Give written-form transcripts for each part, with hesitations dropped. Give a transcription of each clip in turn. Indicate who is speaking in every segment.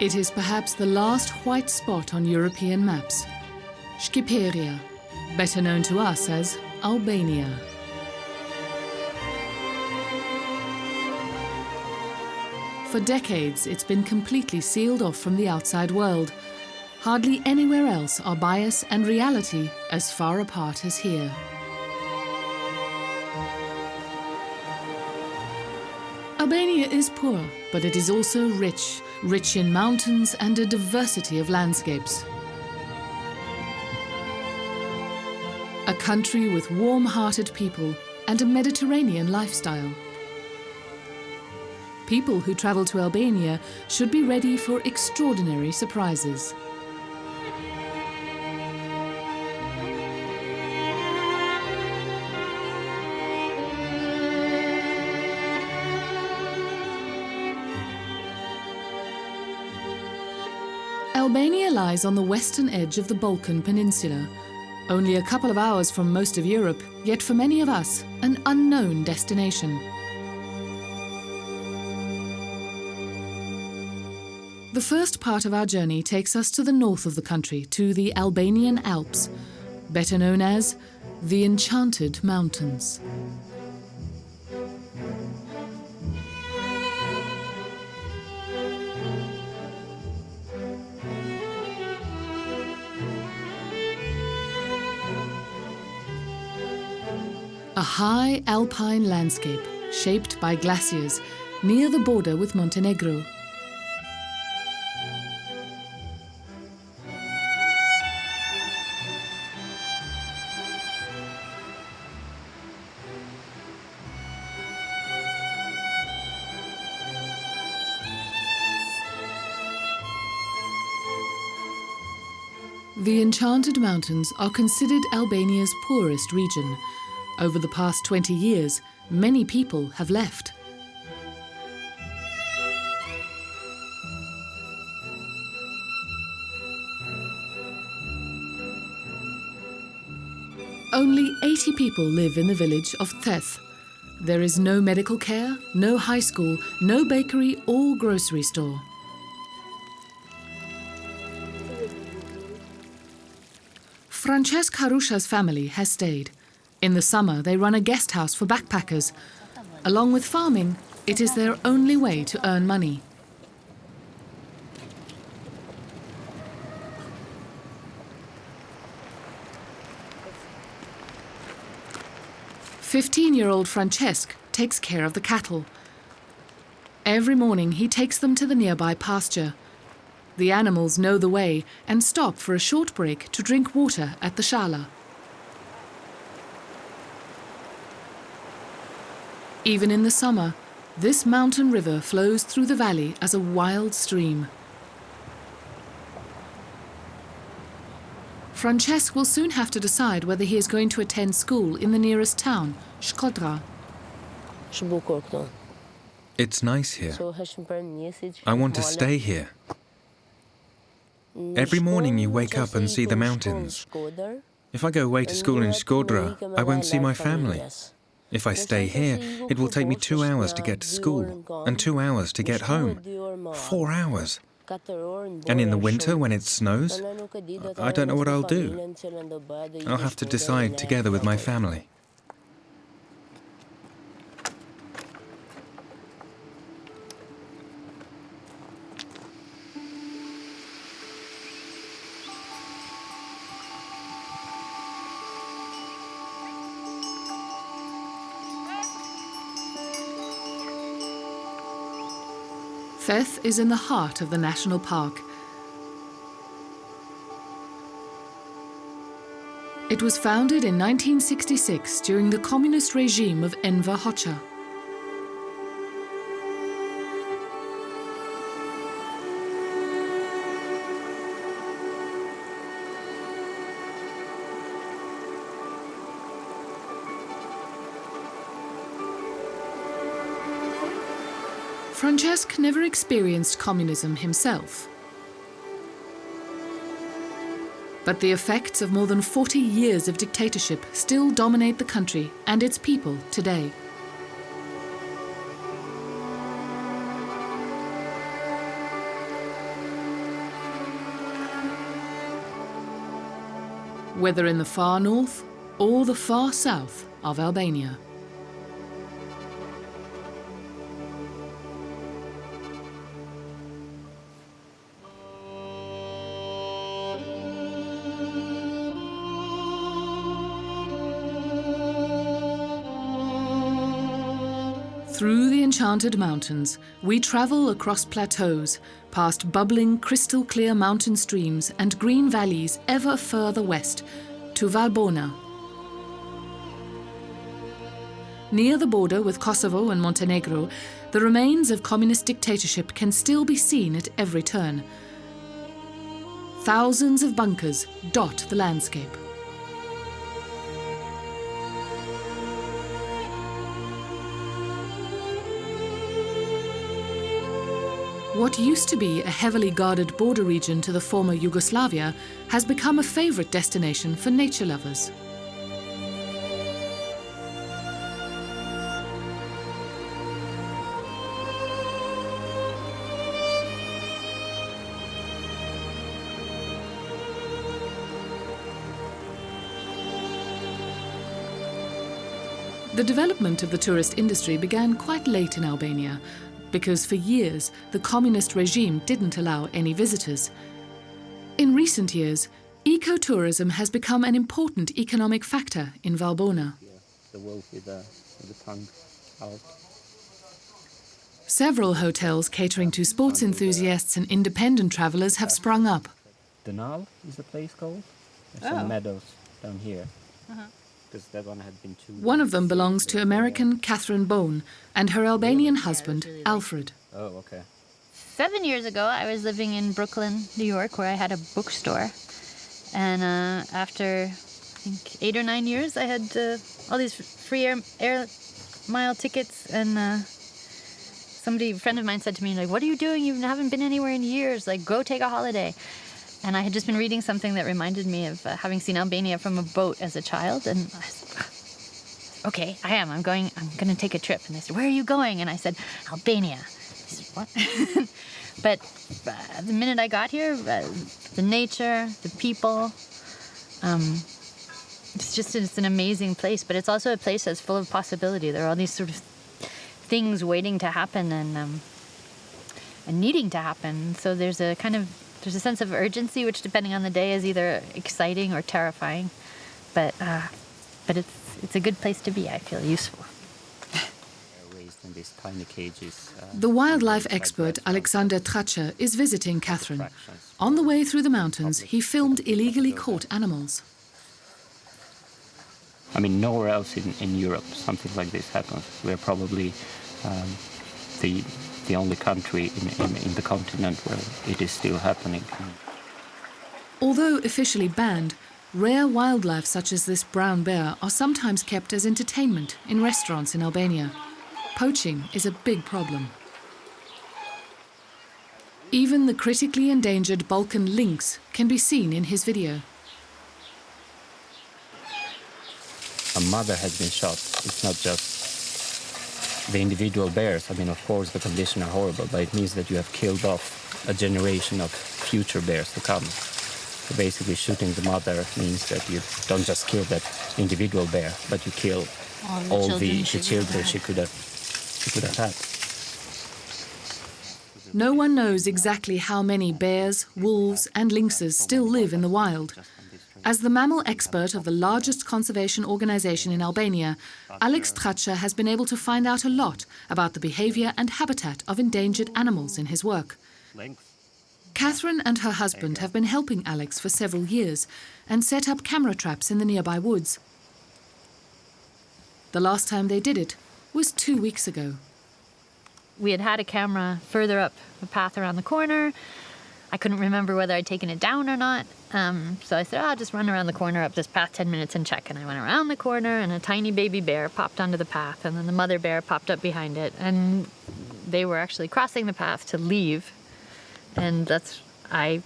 Speaker 1: It is perhaps the last white spot on European maps. Shqiperia, better known to us as Albania. For decades, it's been completely sealed off from the outside world. Hardly anywhere else are bias and reality as far apart as here. Albania is poor, but it is also rich, rich in mountains and a diversity of landscapes. A country with warm-hearted people and a Mediterranean lifestyle. People who travel to Albania should be ready for extraordinary surprises. Albania lies on the western edge of the Balkan Peninsula, only a couple of hours from most of Europe, yet for many of us, an unknown destination. The first part of our journey takes us to the north of the country, to the Albanian Alps, better known as the Enchanted Mountains. A high alpine landscape shaped by glaciers near the border with Montenegro. The Enchanted Mountains are considered Albania's poorest region. Over the past 20 years, many people have left. Only 80 people live in the village of Theth. There is no medical care, no high school, no bakery or grocery store. Francesc Harusha's family has stayed. In the summer, they run a guest house for backpackers. Along with farming, it is their only way to earn money. "15-year-old Francesc takes care of the cattle. Every morning, he takes them to the nearby pasture. The animals know the way and stop for a short break to drink water at the shala. Even in the summer, this mountain river flows through the valley as a wild stream. Francesc will soon have to decide whether he is going to attend school in the nearest town, Shkodra.
Speaker 2: It's nice here. I want to stay here. Every morning you wake up and see the mountains. If I go away to school in Shkodra, I won't see my family. If I stay here, it will take me 2 hours to get to school and 2 hours to get home. 4 hours. And in the winter, when it snows, I don't know what I'll do. I'll have to decide together with my family.
Speaker 1: Theth is in the heart of the national park. It was founded in 1966 during the communist regime of Enver Hoxha. Francesc never experienced communism himself. But the effects of more than 40 years of dictatorship still dominate the country and its people today. whether in the far north or the far south of Albania. Through the enchanted mountains, we travel across plateaus, past bubbling, crystal-clear mountain streams and green valleys ever further west, to Valbona. Near the border with Kosovo and Montenegro, the remains of communist dictatorship can still be seen at every turn. Thousands of bunkers dot the landscape. What used to be a heavily guarded border region to the former Yugoslavia has become a favourite destination for nature lovers. The development of the tourist industry began quite late in Albania, because for years the communist regime didn't allow any visitors. In recent years, ecotourism has become an important economic factor in Valbona.
Speaker 3: The wolf with the tongue out.
Speaker 1: Several hotels catering to sports enthusiasts and independent travellers have sprung up.
Speaker 3: Denal is the place called. There's some meadows down here. Because that one had been too...
Speaker 1: One of them belongs to American Catherine Bone and her Albanian husband, Alfred.
Speaker 3: Oh, okay.
Speaker 4: 7 years ago, I was living in Brooklyn, New York, where I had a bookstore. And after, I think, 8 or 9 years, I had all these free air mile tickets. And a friend of mine said to me, like, "What are you doing? You haven't been anywhere in years. Like, go take a holiday." And I had just been reading something that reminded me of having seen Albania from a boat as a child. And I said, "Okay, I'm going to take a trip." And they said, "Where are you going?" And I said, "Albania." He said, "What?" But the minute I got here, the nature, the people, it's an amazing place. But it's also a place that's full of possibility. There are all these sort of things waiting to happen and needing to happen. So there's a sense of urgency, which, depending on the day, is either exciting or terrifying. But it's a good place to be. I feel useful.
Speaker 3: Raised in these tiny cages.
Speaker 1: The wildlife expert Alexander Tracher is visiting Catherine. On the way through the mountains, he filmed illegally caught animals.
Speaker 3: I mean, nowhere else in Europe something like this happens. We're probably the only country in the continent where it is still happening.
Speaker 1: Although officially banned, rare wildlife such as this brown bear are sometimes kept as entertainment in restaurants in Albania. Poaching is a big problem. Even the critically endangered Balkan lynx can be seen in his video.
Speaker 3: A mother has been shot. It's not just the individual bears. I mean, of course, the conditions are horrible, but it means that you have killed off a generation of future bears to come. So basically, shooting the mother means that you don't just kill that individual bear, but you kill all the children she could have had.
Speaker 1: No one knows exactly how many bears, wolves and lynxes still live in the wild. As the mammal expert of the largest conservation organisation in Albania, Alex Tracher has been able to find out a lot about the behaviour and habitat of endangered animals in his work. Catherine and her husband have been helping Alex for several years and set up camera traps in the nearby woods. The last time they did it was 2 weeks ago.
Speaker 4: We had a camera further up the path around the corner. I couldn't remember whether I'd taken it down or not. So I said, I'll just run around the corner up this path 10 minutes and check. And I went around the corner and a tiny baby bear popped onto the path. And then the mother bear popped up behind it. And they were actually crossing the path to leave. And I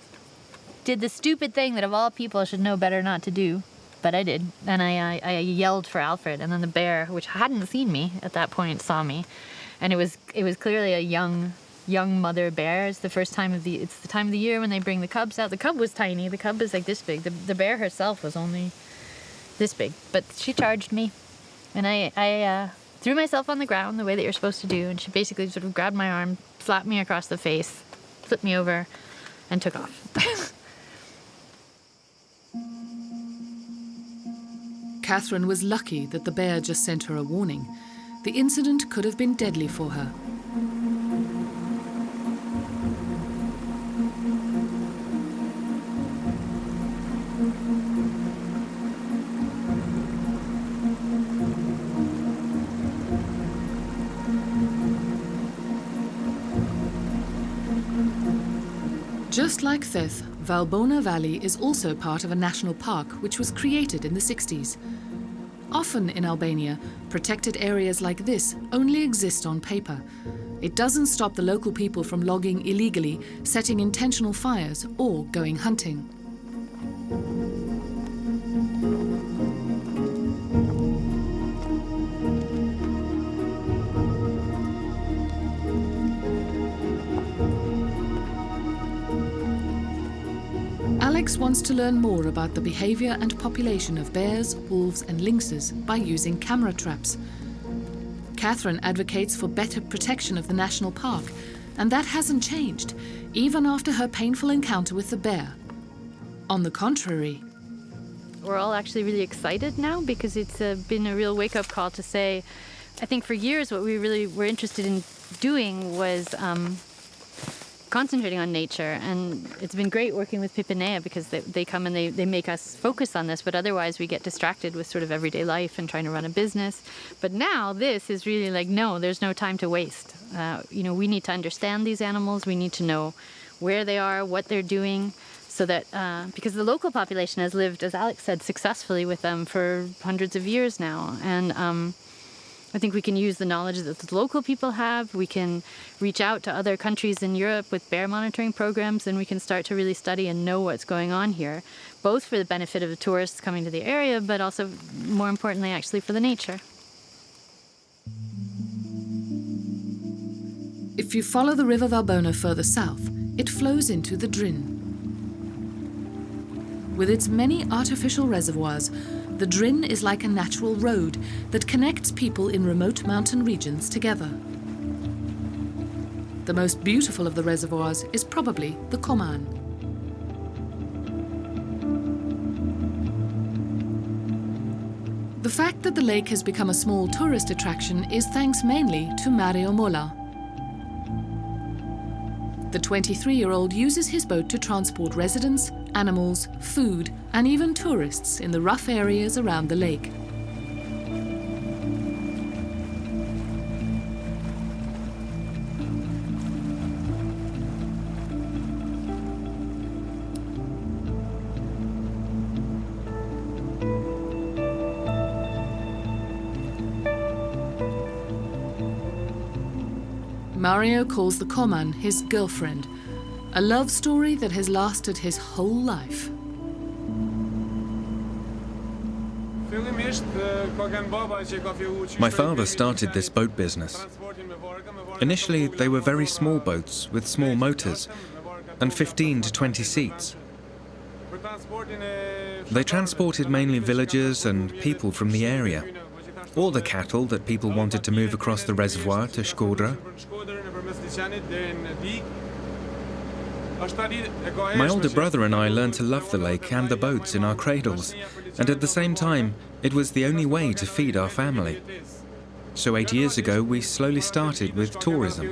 Speaker 4: did the stupid thing that of all people should know better not to do. But I did. And I yelled for Alfred. And then the bear, which hadn't seen me at that point, saw me. And it was clearly a young young mother bears. It's the time of the year when they bring the cubs out. The cub was tiny. The cub was like this big. The bear herself was only this big. But she charged me, and I threw myself on the ground the way that you're supposed to do, and she basically sort of grabbed my arm, slapped me across the face, flipped me over, and took off.
Speaker 1: Catherine was lucky that the bear just sent her a warning. The incident could have been deadly for her. Just like Theth, Valbona Valley is also part of a national park which was created in the 60s. Often in Albania, protected areas like this only exist on paper. It doesn't stop the local people from logging illegally, setting intentional fires, or going hunting. Alex wants to learn more about the behavior and population of bears, wolves and lynxes by using camera traps. Catherine advocates for better protection of the national park, and that hasn't changed, even after her painful encounter with the bear. On the contrary,
Speaker 4: we're all actually really excited now because it's been a real wake-up call to say, I think for years what we really were interested in doing was concentrating on nature, and it's been great working with Pipinea because they come and they make us focus on this, but otherwise we get distracted with sort of everyday life and trying to run a business. But now this is really like, no, there's no time to waste. We need to understand these animals, we need to know where they are, what they're doing, so that because the local population has lived, as Alex said, successfully with them for hundreds of years now, and I think we can use the knowledge that the local people have. We can reach out to other countries in Europe with bear monitoring programs, and we can start to really study and know what's going on here, both for the benefit of the tourists coming to the area, but also, more importantly, actually for the nature.
Speaker 1: If you follow the River Valbona further south, it flows into the Drin. With its many artificial reservoirs, the Drin is like a natural road that connects people in remote mountain regions together. The most beautiful of the reservoirs is probably the Koman. The fact that the lake has become a small tourist attraction is thanks mainly to Mario Mola. The 23-year-old uses his boat to transport residents, animals, food, and even tourists in the rough areas around the lake. Mario calls the Koman his girlfriend, a love story that has lasted his whole life.
Speaker 2: My father started this boat business. Initially, they were very small boats with small motors and 15 to 20 seats. They transported mainly villagers and people from the area, or the cattle that people wanted to move across the reservoir to Shkodra. My older brother and I learned to love the lake and the boats in our cradles, and at the same time, it was the only way to feed our family. So 8 years ago, we slowly started with tourism.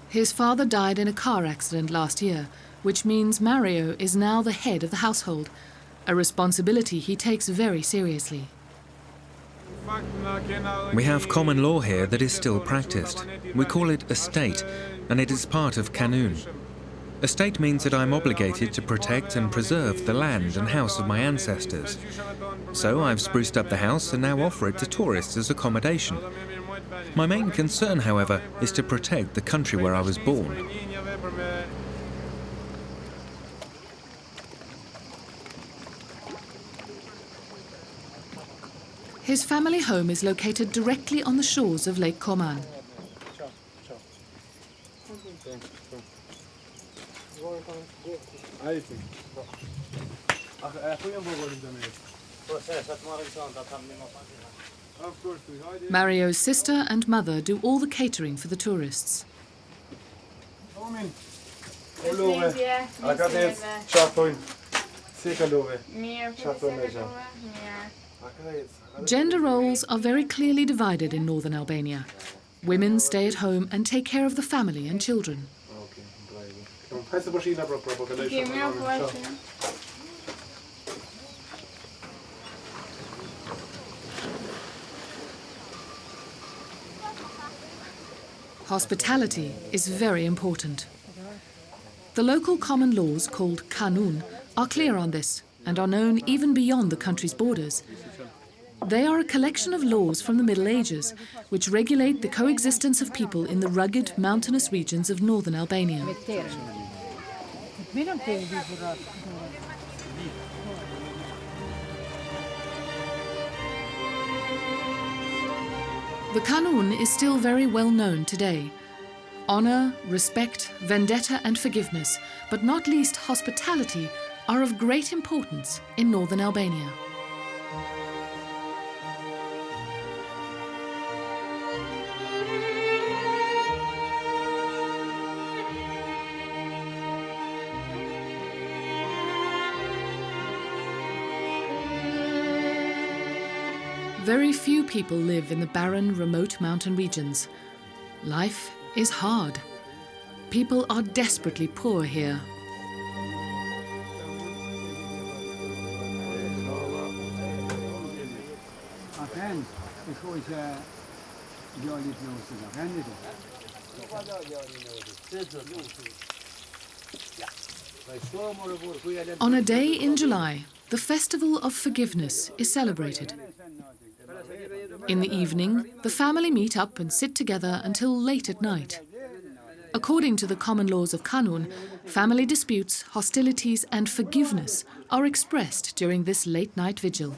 Speaker 1: His father died in a car accident last year, which means Mario is now the head of the household, a responsibility he takes very seriously.
Speaker 2: We have common law here that is still practiced. We call it estate, and it is part of Kanun. Estate means that I'm obligated to protect and preserve the land and house of my ancestors. So I've spruced up the house and now offer it to tourists as accommodation. My main concern, however, is to protect the country where I was born.
Speaker 1: His family home is located directly on the shores of Lake Koman. Mario's sister and mother do all the catering for the tourists. Gender roles are very clearly divided in northern Albania. Women stay at home and take care of the family and children. Hospitality is very important. The local common laws, called kanun, are clear on this and are known even beyond the country's borders. They are a collection of laws from the Middle Ages which regulate the coexistence of people in the rugged, mountainous regions of northern Albania. The kanun is still very well known today. Honor, respect, vendetta and forgiveness, but not least hospitality, are of great importance in northern Albania. Very few people live in the barren, remote mountain regions. Life is hard. People are desperately poor here. On a day in July, the Festival of Forgiveness is celebrated. In the evening, the family meet up and sit together until late at night. According to the common laws of kanun, family disputes, hostilities and forgiveness are expressed during this late-night vigil.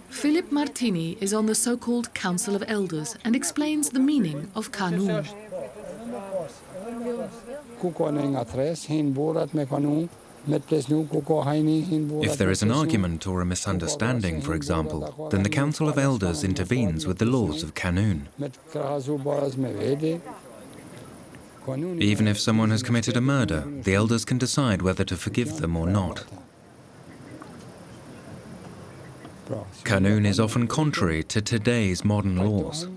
Speaker 1: Philip Martini is on the so-called Council of Elders and explains the meaning of kanun.
Speaker 2: If there is an argument or a misunderstanding, for example, then the Council of Elders intervenes with the laws of kanun. Even if someone has committed a murder, the elders can decide whether to forgive them or not. Kanun is often contrary to today's modern laws.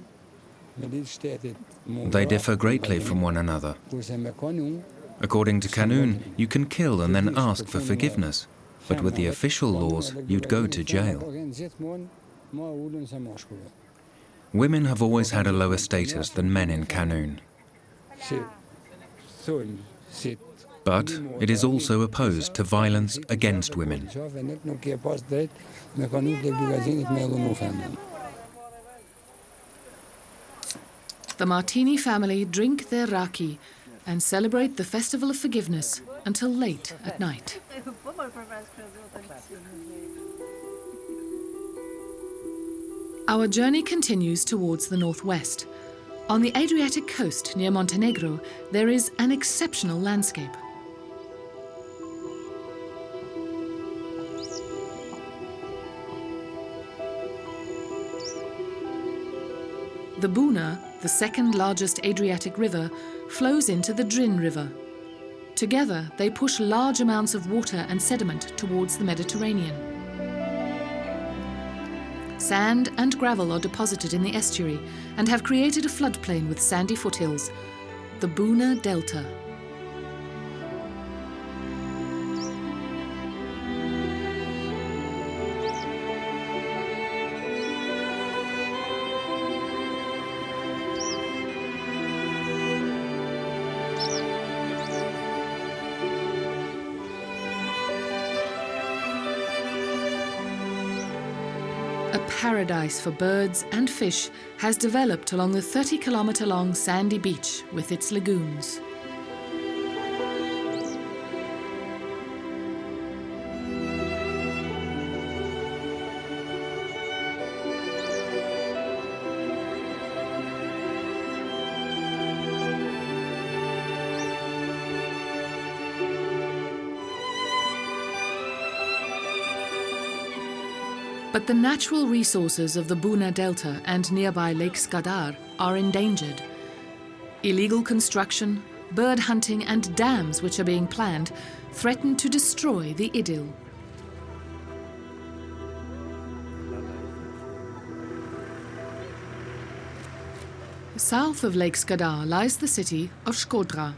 Speaker 2: They differ greatly from one another. According to kanun, you can kill and then ask for forgiveness, but with the official laws, you'd go to jail. Women have always had a lower status than men in kanun. But it is also opposed to violence against women.
Speaker 1: The Martini family drink their raki and celebrate the Festival of Forgiveness until late at night. Our journey continues towards the northwest. On the Adriatic coast near Montenegro, there is an exceptional landscape. The Buna, the second largest Adriatic river, flows into the Drin River. Together, they push large amounts of water and sediment towards the Mediterranean. Sand and gravel are deposited in the estuary and have created a floodplain with sandy foothills, the Buna Delta. A paradise for birds and fish has developed along the 30-kilometre-long sandy beach with its lagoons. But the natural resources of the Buna Delta and nearby Lake Skadar are endangered. Illegal construction, bird hunting and dams which are being planned threaten to destroy the idyll. South of Lake Skadar lies the city of Shkodra.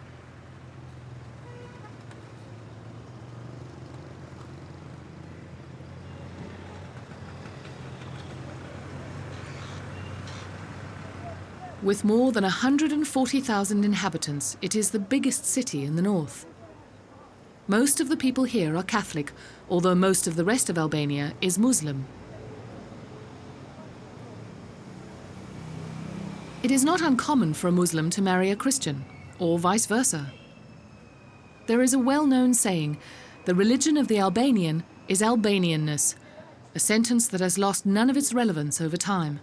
Speaker 1: With more than 140,000 inhabitants, it is the biggest city in the north. Most of the people here are Catholic, although most of the rest of Albania is Muslim. It is not uncommon for a Muslim to marry a Christian, or vice versa. There is a well-known saying, "The religion of the Albanian is Albanianness," a sentence that has lost none of its relevance over time.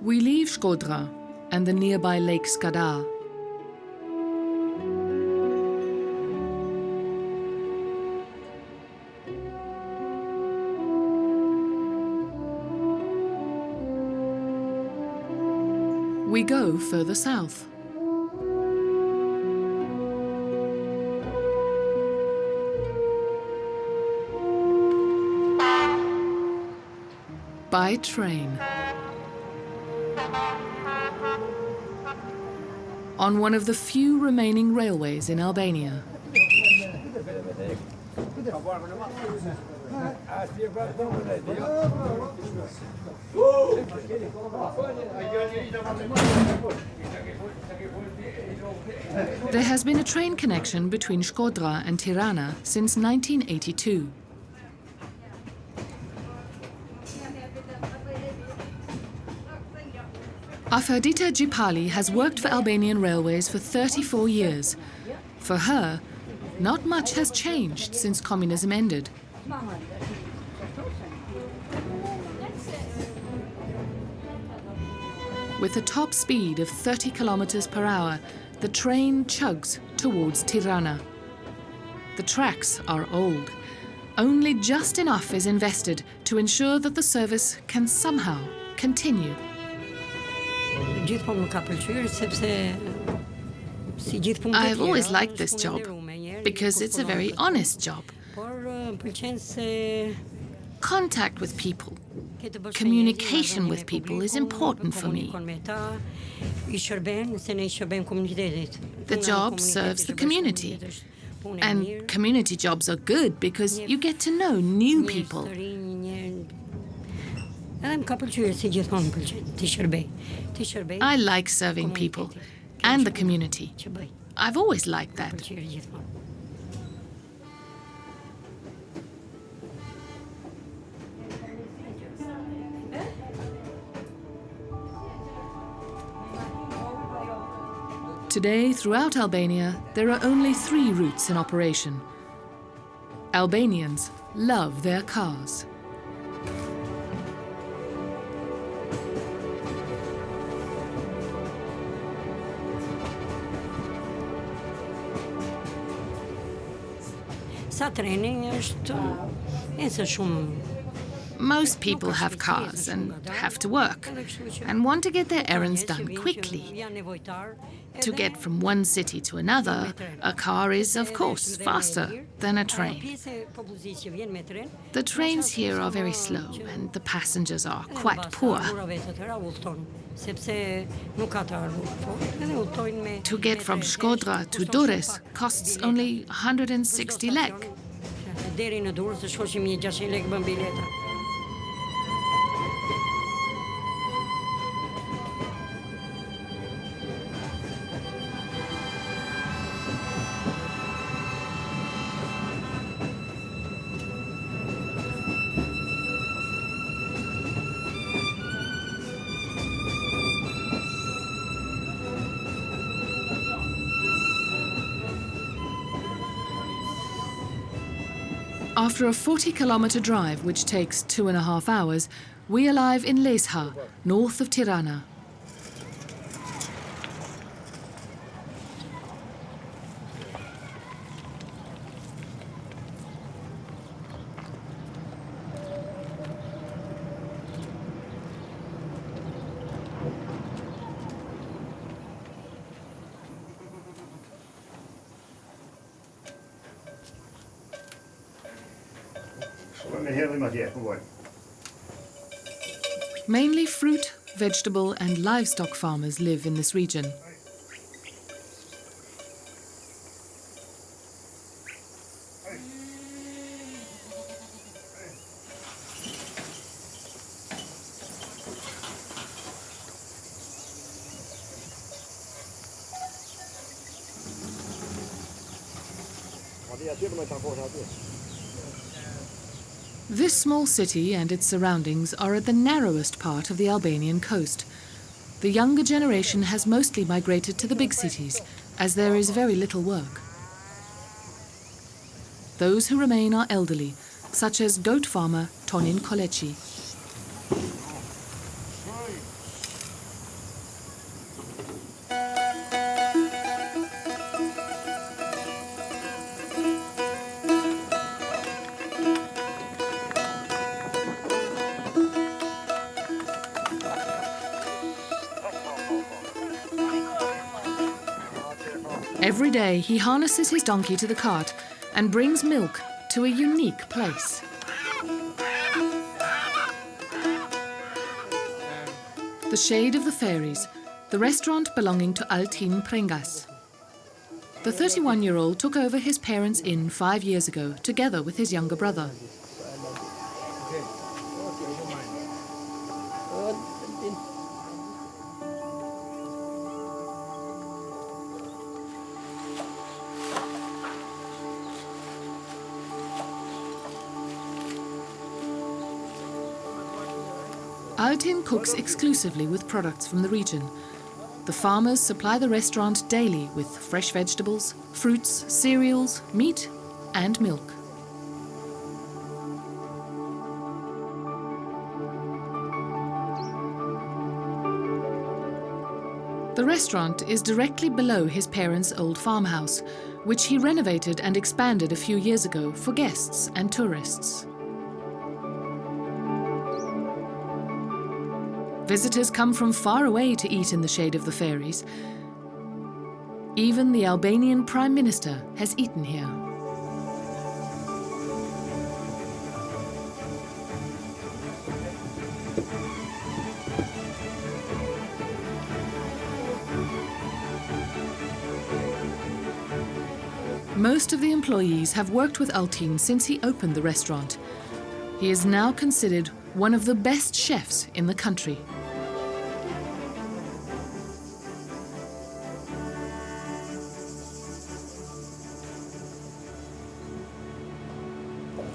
Speaker 1: We leave Shkodra and the nearby Lake Skadar. We go further south. By train. On one of the few remaining railways in Albania. There has been a train connection between Shkodra and Tirana since 1982. Afrodita Gjipali has worked for Albanian Railways for 34 years. For her, not much has changed since communism ended. With a top speed of 30 kilometers per hour, the train chugs towards Tirana. The tracks are old. Only just enough is invested to ensure that the service can somehow continue. I've always liked this job because it's a very honest job. Contact with people, communication with people is important for me. The job serves the community. And community jobs are good because you get to know new people. I like serving people and the community. I've always liked that. Today, throughout Albania, there are only 3 routes in operation. Albanians love their cars.
Speaker 5: Sa treni është ecë shumë
Speaker 1: Most people have cars and have to work and want to get their errands done quickly. To get from one city to another, a car is, of course, faster than a train. The trains here are very slow and the passengers are quite poor. To get from Shkodra to Durrës costs only 160 lek. After a 40-kilometer drive, which takes 2.5 hours, we arrive in Lesha, north of Tirana. Mainly fruit, vegetable and livestock farmers live in this region. This small city and its surroundings are at the narrowest part of the Albanian coast. The younger generation has mostly migrated to the big cities, as there is very little work. Those who remain are elderly, such as goat farmer Tonin Koleci. Every day he harnesses his donkey to the cart and brings milk to a unique place. The Shade of the Fairies, the restaurant belonging to Altin Prengas. The 31-year-old took over his parents' inn 5 years ago, together with his younger brother. Altin cooks exclusively with products from the region. The farmers supply the restaurant daily with fresh vegetables, fruits, cereals, meat and milk. The restaurant is directly below his parents' old farmhouse, which he renovated and expanded a few years ago for guests and tourists. Visitors come from far away to eat in the Shade of the Fairies. Even the Albanian Prime Minister has eaten here. Most of the employees have worked with Altin since he opened the restaurant. He is now considered one of the best chefs in the country.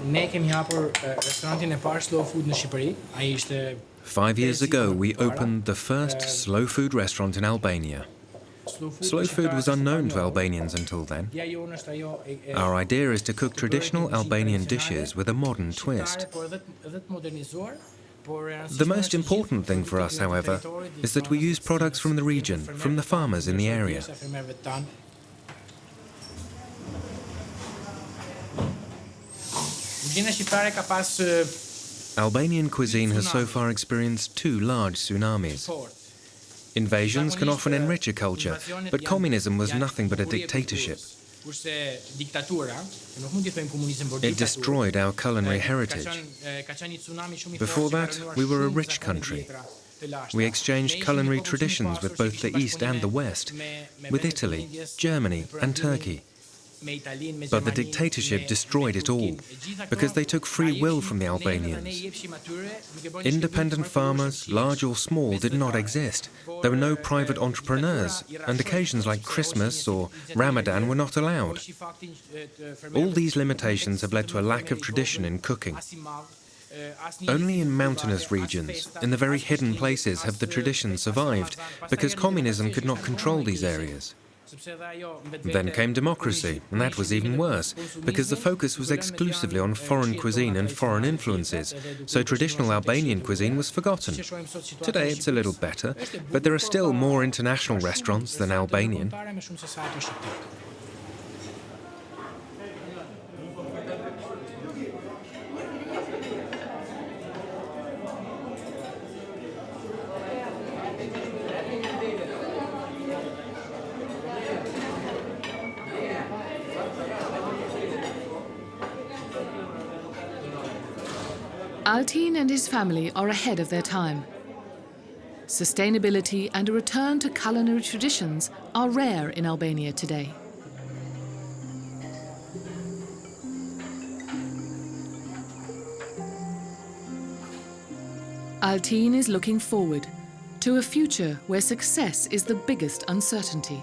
Speaker 5: Ne kemi hapur restorantin e parë Slow Food në Shqipëri. Ai ishte
Speaker 2: 5 years ago, we opened the first slow food restaurant in Albania. Slow food was unknown to Albanians until then. Our idea is to cook traditional Albanian dishes with a modern twist. The most important thing for us, however, is that we use products from the region, from the farmers in the area.
Speaker 5: Kuzhina shqiptare ka pas
Speaker 2: Albanian cuisine has so far experienced 2 large tsunamis. Invasions can often enrich a culture, but communism was nothing but a dictatorship. It destroyed our culinary heritage. Before that, we were a rich country. We exchanged culinary traditions with both the East and the West, with Italy, Germany and Turkey. But the dictatorship destroyed it all, because they took free will from the Albanians. Independent farmers, large or small, did not exist. There were no private entrepreneurs, and occasions like Christmas or Ramadan were not allowed. All these limitations have led to a lack of tradition in cooking. Only in mountainous regions, in the very hidden places, have the traditions survived, because communism could not control these areas. Then came democracy, and that was even worse, because the focus was exclusively on foreign cuisine and foreign influences, so traditional Albanian cuisine was forgotten. Today it's a little better, but there are still more international restaurants than Albanian.
Speaker 1: Altin and his family are ahead of their time. Sustainability and a return to culinary traditions are rare in Albania today. Altin is looking forward to a future where success is the biggest uncertainty.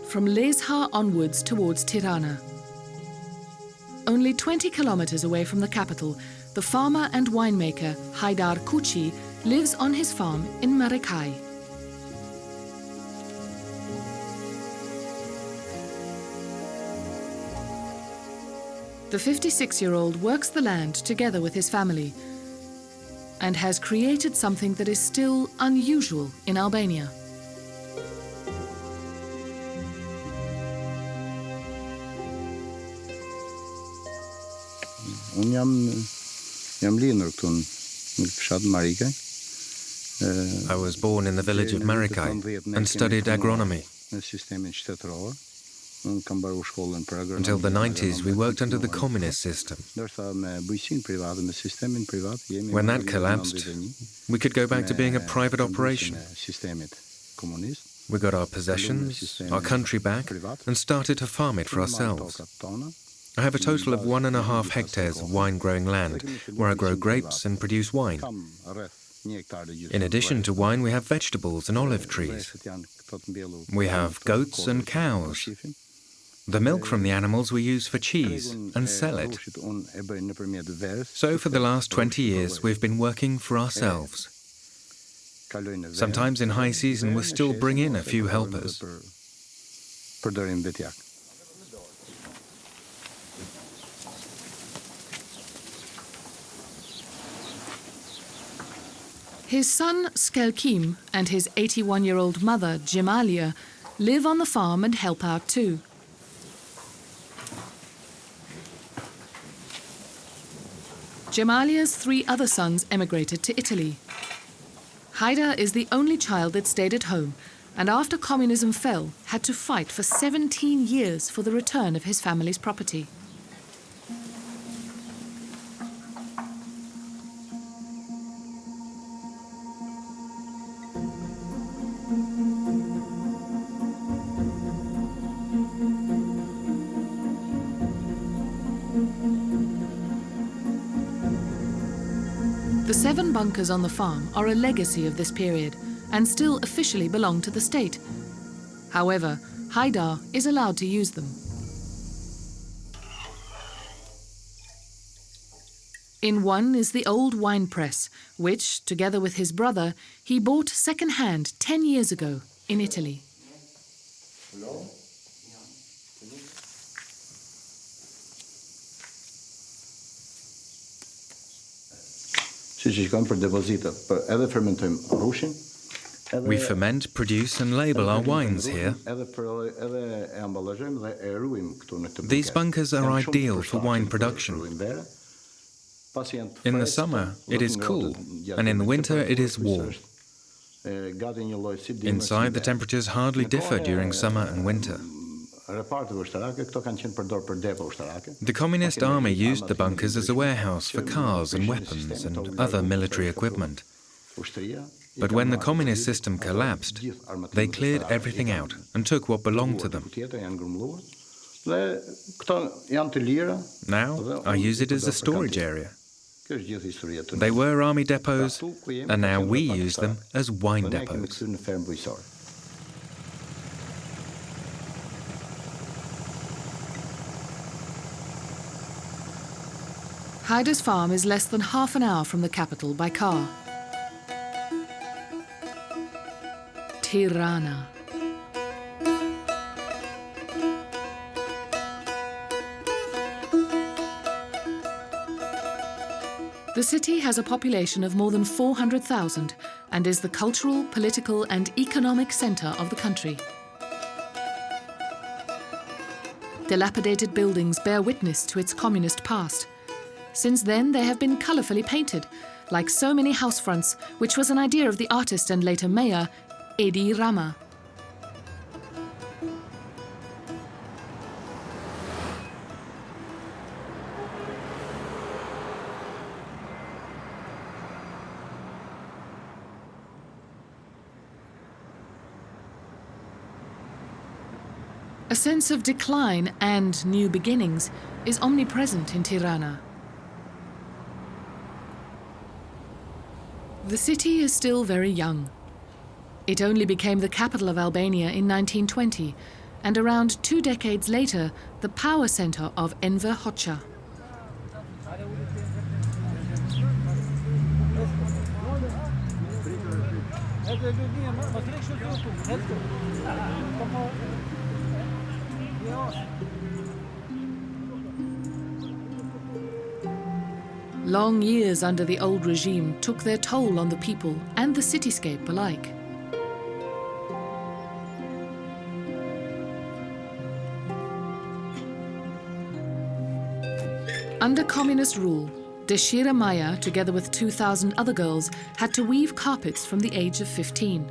Speaker 1: From Lezha onwards towards Tirana. Only 20 kilometers away from the capital, the farmer and winemaker Hajdar Kuçi lives on his farm in Maracay. The 56-year-old works the land together with his family and has created something that is still unusual in Albania.
Speaker 2: I was born in the village of Maracay and studied agronomy. Until the 90s, we worked under the communist system. When that collapsed, we could go back to being a private operation. We got our possessions, our country back, and started to farm it for ourselves. I have a total of 1.5 hectares of wine-growing land, where I grow grapes and produce wine. In addition to wine, we have vegetables and olive trees. We have goats and cows. The milk from the animals we use for cheese and sell it. So for the last 20 years, we've been working for ourselves. Sometimes in high season, we still bring in a few helpers.
Speaker 1: His son Skelkim and his 81-year-old mother Gemalia live on the farm and help out too. Gemalia's 3 other sons emigrated to Italy. Hajdar is the only child that stayed at home and after communism fell had to fight for 17 years for the return of his family's property. The 7 bunkers on the farm are a legacy of this period and still officially belong to the state. However, Hajdar is allowed to use them. In one is the old wine press, which, together with his brother, he bought second-hand 10 years ago in Italy.
Speaker 2: We ferment, produce and label our wines here. These bunkers are ideal for wine production. In the summer, it is cool, and in the winter, it is warm. Inside, the temperatures hardly differ during summer and winter. The communist army used the bunkers as a warehouse for cars and weapons and other military equipment. But when the communist system collapsed, they cleared everything out and took what belonged to them. Now, I use it as a storage area. They were army depots, and now we use them as wine depots.
Speaker 1: Haider's farm is less than half an hour from the capital by car. Tirana. The city has a population of more than 400,000 and is the cultural, political and economic centre of the country. Dilapidated buildings bear witness to its communist past. Since then, they have been colourfully painted, like so many house fronts, which was an idea of the artist and later mayor, Edi Rama. A sense of decline and new beginnings is omnipresent in Tirana. The city is still very young. It only became the capital of Albania in 1920, and around 2 decades later, the power centre of Enver Hoxha. Long years under the old regime took their toll on the people and the cityscape alike. Under communist rule, Deshira Maya, together with 2,000 other girls, had to weave carpets from the age of 15.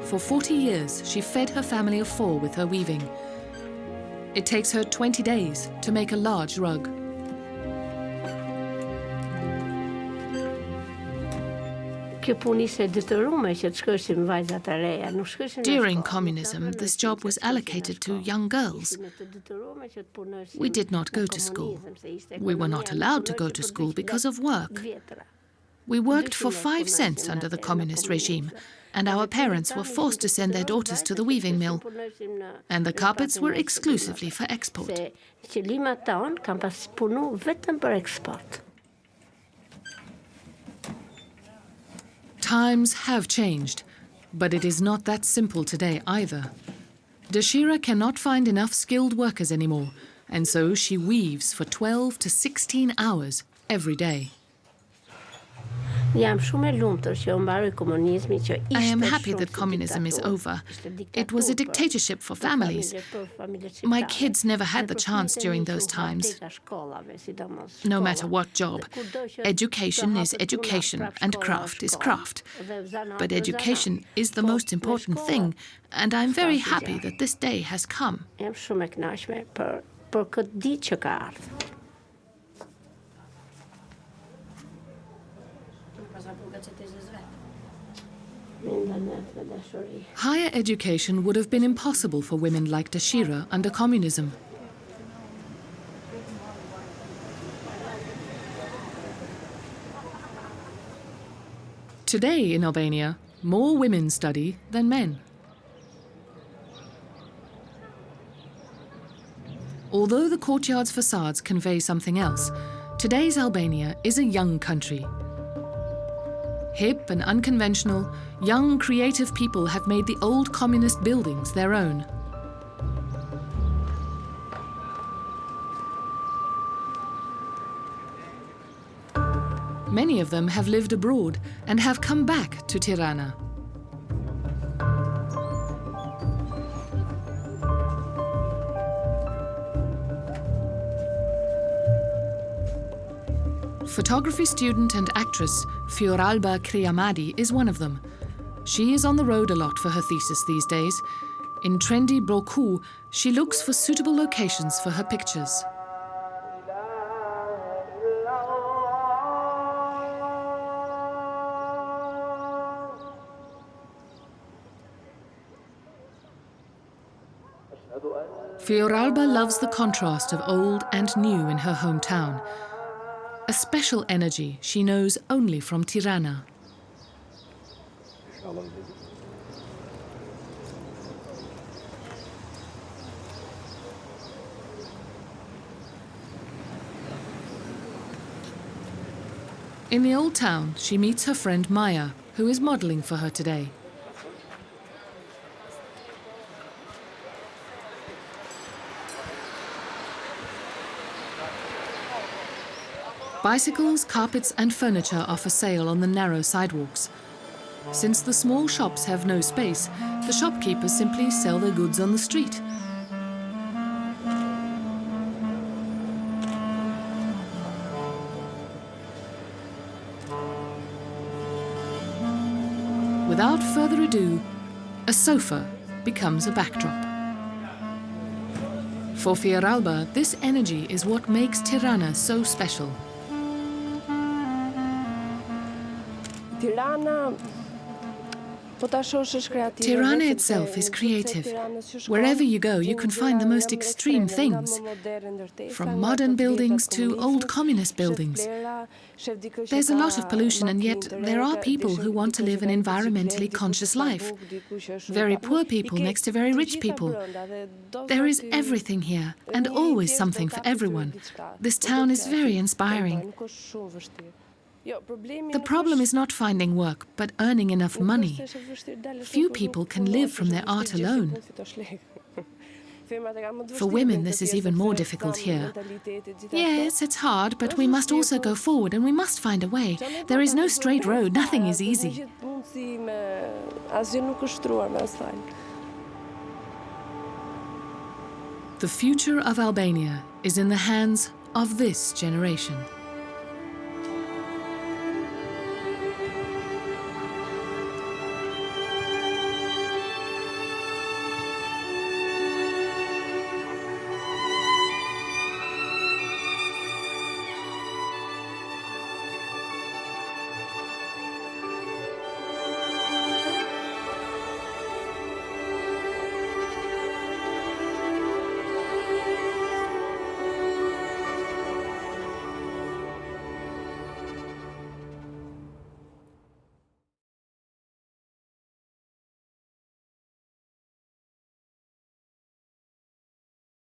Speaker 1: For 40 years, she fed her family of 4 with her weaving. It takes her 20 days to make a large rug. During communism, this job was allocated to young girls. We did not go to school. We were not allowed to go to school because of work. We worked for 5 cents under the communist regime, and our parents were forced to send their daughters to the weaving mill, and the carpets were exclusively for export. Times have changed, but it is not that simple today either. Deshira cannot find enough skilled workers anymore, and so she weaves for 12 to 16 hours every day. I am happy that communism is over. It was a dictatorship for families. My kids never had the chance during those times. No matter what job, education is education and craft is craft. But education is the most important thing, and I'm very happy that this day has come. Higher education would have been impossible for women like Deshira under communism. Today in Albania, more women study than men. Although the courtyard's facades convey something else, today's Albania is a young country. Hip and unconventional, young, creative people have made the old communist buildings their own. Many of them have lived abroad and have come back to Tirana. Photography student and actress Fioralba Kriamadi is one of them. She is on the road a lot for her thesis these days. In trendy Broku, she looks for suitable locations for her pictures. Fioralba loves the contrast of old and new in her hometown. A special energy she knows only from Tirana. In the old town, she meets her friend Maya, who is modelling for her today. Bicycles, carpets and furniture are for sale on the narrow sidewalks. Since the small shops have no space, the shopkeepers simply sell their goods on the street. Without further ado, a sofa becomes a backdrop. For Fioralba, this energy is what makes Tirana so special. Tirana itself is creative. Wherever you go, you can find the most extreme things, from modern buildings to old communist buildings. There's a lot of pollution, and yet there are people who want to live an environmentally conscious life. Very poor people next to very rich people. There is everything here, and always something for everyone. This town is very inspiring. The problem is not finding work, but earning enough money. Few people can live from their art alone. For women, this is even more difficult here. Yes, it's hard, but we must also go forward and we must find a way. There is no straight road, nothing is easy. The future of Albania is in the hands of this generation.